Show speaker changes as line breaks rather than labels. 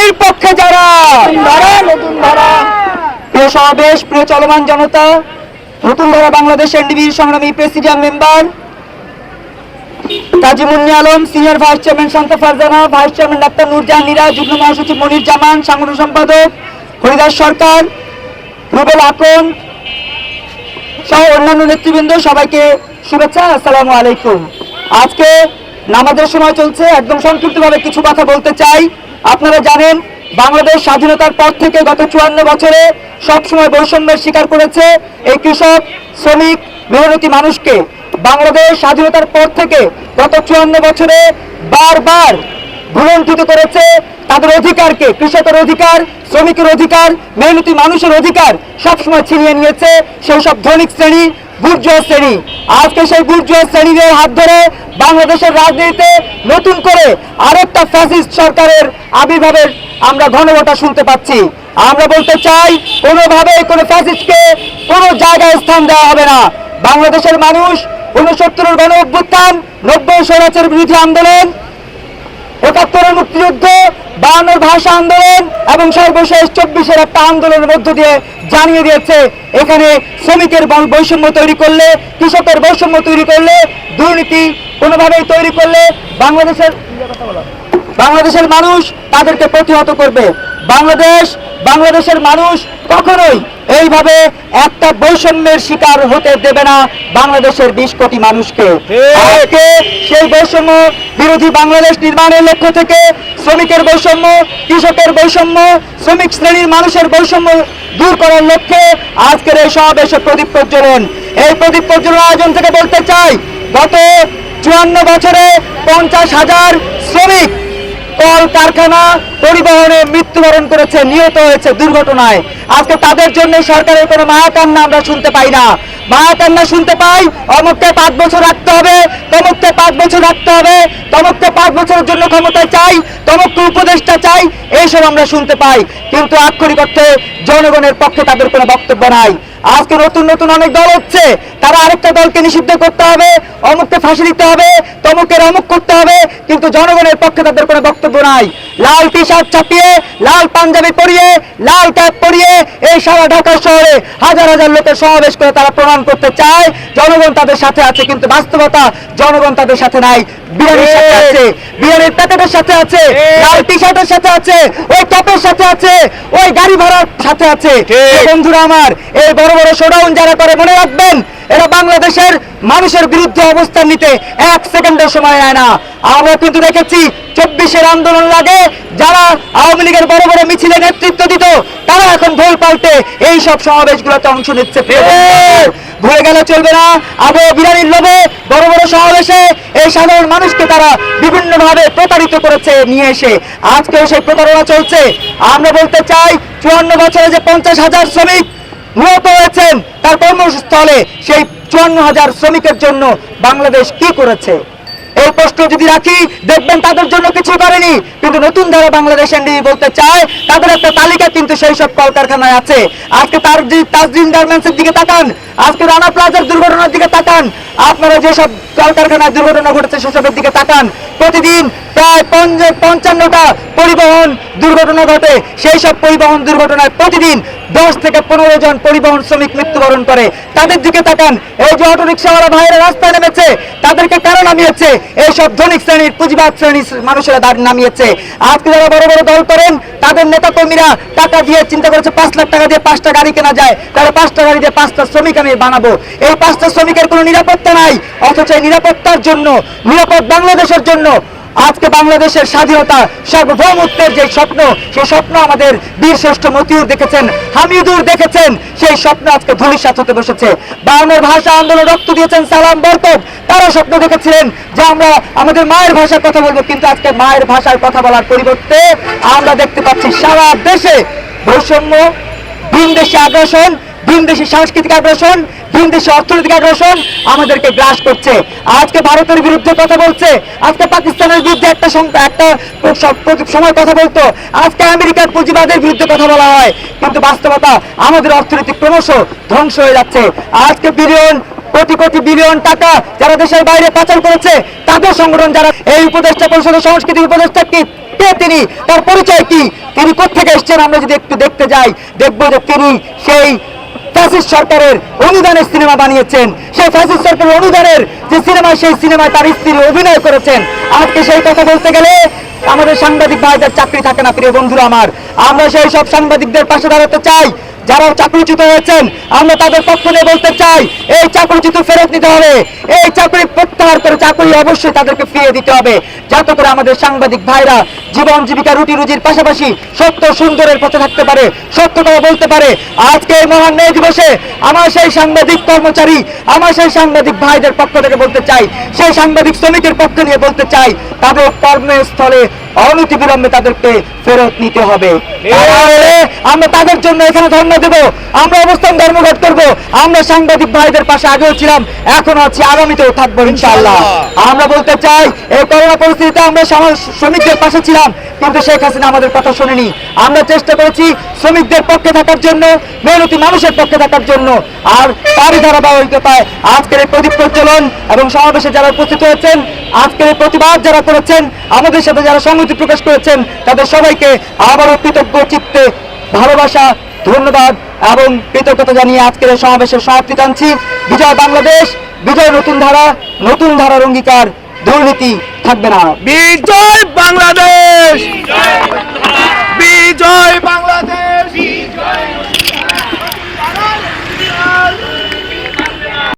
শ্রেণীর পক্ষে যারা
নতুন ধারা
প্রিয় সমাবেশ, প্রিয় চলমান জনতা, নতুন ধারা বাংলাদেশ এনডিবির সংগ্রামী presidium member Kazi Munni Alam, senior vice chairman Shanta Farzana, vice chairman doctor Nurjahan Nira, যুগ্ম মহাসচিব মনির জামান, সাংগঠনিক সম্পাদক হরিদাস সরকার, রুবেল আকন সহ অন্যান্য নেতৃবৃন্দ, সবাইকে শুভেচ্ছা, আসসালামু আলাইকুম। আজকে নামাজের সময় চলছে, একদম সংক্ষিপ্তভাবে কিছু কথা বলতে চাই। আপনারা জানেন বাংলাদেশ স্বাধীনতার পর থেকে গত 54 বছরে সবসময় বৈষম্যের শিকার করেছে এই কৃষক, শ্রমিক, মেহনতি মানুষকে। বাংলাদেশ স্বাধীনতার পর থেকে গত 54 বছরে বারবার ভুলণ্ঠিত করেছে তাদের অধিকারকে। কৃষকের অধিকার, শ্রমিকের অধিকার, মেহনতি মানুষের অধিকার সবসময় ছিনিয়ে নিয়েছে সেই সব ধনিক শ্রেণী, বুর্জোয়া শ্রেণী। আজকে সেই বুর্জোয়া শ্রেণীদের হাত ধরে বাংলাদেশের রাজনীতিতে নতুন করে আরেকটা ফ্যাসিস্ট সরকারের আবির্ভাবের আমরা ঘনঘটা শুনতে পাচ্ছি। আমরা বলতে চাই, কোনোভাবেই কোনো ফ্যাসিস্টকে কোনো জায়গায় স্থান দেওয়া হবে না। বাংলাদেশের মানুষ 69-এর গণ অভ্যুত্থান, 90 স্বৈরাচার বিরোধী আন্দোলন, 71-এর মুক্তিযুদ্ধ, 52-এর ভাষা আন্দোলন এবং সর্বশেষ 24-এর একটা আন্দোলনের মধ্য দিয়ে জানিয়ে দিয়েছে এখানে শ্রমিকের বৈষম্য তৈরি করলে, কৃষকের বৈষম্য তৈরি করলে, দুর্নীতি কোনোভাবেই তৈরি করলে বাংলাদেশের মানুষ তাদেরকে প্রতিহত করবে। বাংলাদেশের মানুষ কখনোই এইভাবে একটা বৈষম্যের শিকার হতে দেবে না বাংলাদেশের 20 কোটি মানুষকে। আজকে সেই বৈষম্য বিরোধী বাংলাদেশ নির্মাণের লক্ষ্য থেকে শ্রমিকের বৈষম্য, কৃষকের বৈষম্য, শ্রমিক শ্রেণীর মানুষের বৈষম্য দূর করার লক্ষ্যে আজকের এই সমাবেশে প্রদীপ প্রজ্বলন। এই প্রদীপ প্রজ্বলন আয়োজন থেকে বলতে চাই, গত 54 বছরে 50,000 শ্রমিক কল কারখানা পরিবহনে মৃত্যুবরণ করেছে, নিহত হয়েছে দুর্ঘটনায়। আজকে তাদের জন্য সরকারের কোনো মায়া কান্না আমরা শুনতে পাই না। মায়া কান্না শুনতে পাই, অমুককে 5 বছর রাখতে হবে, তমুককে 5 বছর রাখতে হবে, তমুককে 5 বছরের জন্য ক্ষমতায় চাই, তমুককে উপদেষ্টা চাই, এইসব আমরা শুনতে পাই। কিন্তু আক্ষরিক অর্থে জনগণের পক্ষে তাদের কোনো বক্তব্য নাই। আজকে নতুন নতুন অনেক দল হচ্ছে, তারা আরেকটা দলকে নিষিদ্ধ করতে হবে, অমুককে ফাঁসি দিতে হবে, তমুকের অমুক করতে হবে, কিন্তু জনগণের পক্ষে তাদের কোনো বক্তব্য নাই। লাল টি শার্ট চাপিয়ে, লাল পাঞ্জাবি পরিয়ে, লাল ক্যাপ পরিয়ে এই সারা ঢাকা শহরে হাজার হাজার লোকের সমাবেশ করে তারা প্রমাণ করতে চায় জনগণ তাদের সাথে আছে, কিন্তু বাস্তবতা জনগণ তাদের সাথে নাই। বিরিয়ানির সাথে আছে, বিরিয়ানির প্যাকেটের সাথে আছে, লাল টি শার্টের সাথে আছে, ওই টপের সাথে আছে, ওই গাড়ি ভাড়ার সাথে আছে। বন্ধুরা আমার, এই বড় বড় শোডাউন যারা করে, মনে রাখবেন এরা বাংলাদেশের মানুষের বিরুদ্ধে অবস্থান নিতে 1 সেকেন্ডের সময় নেয় না। আমরা কিন্তু দেখেছি 24-এর আন্দোলন লাগে যারা আওয়ামী লীগের বড় বড় মিছিলে নেতৃত্ব দিত, তারা এখন ভুল পাল্টে এই সব সমাবেশগুলোতে অংশ নিচ্ছে। ভুলে গেলে চলবে না, আবু বিরিয়ানির লোভে বড় বড় সমাবেশে এই সাধারণ মানুষকে তারা বিভিন্নভাবে প্রতারিত করেছে নিয়ে এসে। আজকেও সেই প্রতারণা চলছে। আমরা বলতে চাই, 54 বছরে যে 50,000 শ্রমিক নিহত হয়েছেন তার কর্মস্থলে, সেই 54,000 শ্রমিকের জন্য বাংলাদেশ কি করেছে? এই প্রশ্ন যদি রাখি, দেখবেন তাদের জন্য কিছু করেনি। কিন্তু নতুন ধারা বাংলাদেশ এনডিবি বলতে চায়, তাদের একটা তালিকা কিন্তু সেই সব কলকারখানায় আছে। আজকে তাজরিন গার্মেন্টসের দিকে তাকান, আজকে রানা প্লাজার দুর্ঘটনার দিকে তাকান, আপনারা যেসব কলকারখানায় দুর্ঘটনা ঘটেছে সেসবের দিকে তাকান। প্রতিদিন প্রায় 55টা পরিবহন দুর্ঘটনা ঘটে। সেই সব পরিবহন দুর্ঘটনায় প্রতিদিন 10 থেকে 15 জন পরিবহন শ্রমিক মৃত্যুবরণ করে। তাদের দিকে তাকান, এই যে অটোরিক্সাওয়ালা ভাইয়েরা রাস্তায় নেমেছে, তাদেরকে কারা নামিয়েছে? এইসব ধনিক শ্রেণীর, পুঁজিবাদ শ্রেণীর মানুষেরা নামিয়েছে। আজকে যারা বড় বড় দল করেন, তাদের নেতা কর্মীরা টাকা দিয়ে চিন্তা করেছে 5 লাখ টাকা দিয়ে 5টা গাড়ি কেনা যায়, তাহলে 5টা গাড়ি দিয়ে 5টা শ্রমিক আমি বানাবো। এই 5টা শ্রমিকের কোনো নিরাপত্তা নাই, অথচ এই নিরাপত্তার জন্য, নিরাপদ বাংলাদেশের জন্য আজকে বাংলাদেশের স্বাধীনতা, সার্বভৌমত্বের যে স্বপ্ন, সেই স্বপ্ন আমাদের বীর শ্রেষ্ঠ মতিউর দেখেছেন, হামিদুর দেখেছেন, সেই স্বপ্ন আজকে ধূলিসাৎ হতে বসেছে। 52-এর ভাষা আন্দোলন রক্ত দিয়েছেন সালাম, বরকত, তারা স্বপ্ন দেখেছিলেন যে আমরা আমাদের মায়ের ভাষায় কথা বলবো, কিন্তু আজকে মায়ের ভাষায় কথা বলার পরিবর্তে আমরা দেখতে পাচ্ছি সারা দেশে বৈষম্য, ভিনদেশি আগ্রাসন, ভিনদেশি সাংস্কৃতিক আগ্রাসন, ভিনদেশি অর্থনৈতিক আগ্রাসন আমাদেরকে গ্রাস করছে। আজকে ভারতের বিরুদ্ধে কথা বলছে, আজকে পাকিস্তানের বিরুদ্ধে একটা সময় কথা বলতো, আজকে আমেরিকার পুঁজিবাদের বিরুদ্ধে কথা বলা হয়, কিন্তু বাস্তবতা আমাদের অর্থনীতি ক্রমশ ধ্বংস হয়ে যাচ্ছে। আজকে কোটি কোটি বিলিয়ন টাকা যারা দেশের বাইরে পাচার করেছে, তাদের সংগঠন যারা এই উপদেষ্টা পরিষদের সংস্কৃতি উপদেষ্টা কে তিনি, তার পরিচয় কি, তিনি কোত্থেকে এসেছেন আমরা যদি একটু দেখতে যাই, দেখবো যে তিনি সেই ফ্যাসিস্ট সরকারের অনুদানের সিনেমা বানিয়েছেন। সেই ফ্যাসিস্ট সরকারের অনুদানের যে সিনেমা, সেই সিনেমায় তার স্ত্রী অভিনয় করেছেন। আজকে সেই কথা বলতে গেলে আমাদের সাংবাদিক ভাইদের চাকরি থাকে না। প্রিয় বন্ধুরা আমার, আমরা সেই সব সাংবাদিকদের পাশে দাঁড়াতে চাই যারা চাকরিচ্যুত হয়েছেন। আমরা তাদের পক্ষ নিয়ে বলতে চাই, এই চাকরিচ্যুত ফেরত নিতে হবে, এই চাকরি প্রত্যাহার করে চাকরি অবশ্যই তাদেরকে ফিরিয়ে দিতে হবে, যাতে করে আমাদের সাংবাদিক ভাইরা জীবন জীবিকা রুটি রুজির পাশাপাশি সত্য সুন্দরের পথে থাকতে পারে, সত্য কথা বলতে পারে। আজকে এই মহান মে দিবসে আমার সেই সাংবাদিক কর্মচারী, আমার সেই সাংবাদিক ভাইদের পক্ষ থেকে বলতে চাই, সেই সাংবাদিক শ্রমিকের পক্ষ নিয়ে বলতে চাই, তাদের কর্মস্থলে অনতিবিলম্বে তাদেরকে ফেরত নিতে হবে। তাহলে আমরা তাদের জন্য এখানে ধর্ণা দেব, আমরা অবস্থান ধর্মঘট করব। আমরা সাংবাদিক ভাইদের পাশে আগেও ছিলাম, এখনো আছি, আগামীতেও থাকবো ইনশাআল্লাহ। আমরা বলতে চাই, এই করোনা পরিস্থিতিতে আমরা শ্রমিকদের পাশে ছিলাম, কিন্তু শেখ হাসিনা আমাদের কথা শুনেনি। আমরা চেষ্টা করেছি শ্রমিকদের পক্ষে থাকার জন্য, মেহনতি মানুষের পক্ষে থাকার জন্য। আর তারই ধারাবাহিকতায় আজকের এই প্রদীপ প্রজ্বলন এবং সমাবেশে যারা উপস্থিত হয়েছেন, আজকের এই প্রতিবাদ যারা করেছেন, আমাদের সাথে যারা সংহতি প্রকাশ করেছেন, তাদের সবাইকে আবারও কৃতজ্ঞ চিত্তে ভালোবাসা, ধন্যবাদ এবং কৃতজ্ঞতা জানিয়ে আজকের এই সমাবেশের সমাপ্তি টানছি। বিজয় বাংলাদেশ, বিজয় নতুন ধারা, নতুন ধারার অঙ্গীকার, দুর্নীতি থাকবে না।
বিজয় বাংলাদেশ, বিজয় বাংলাদেশ।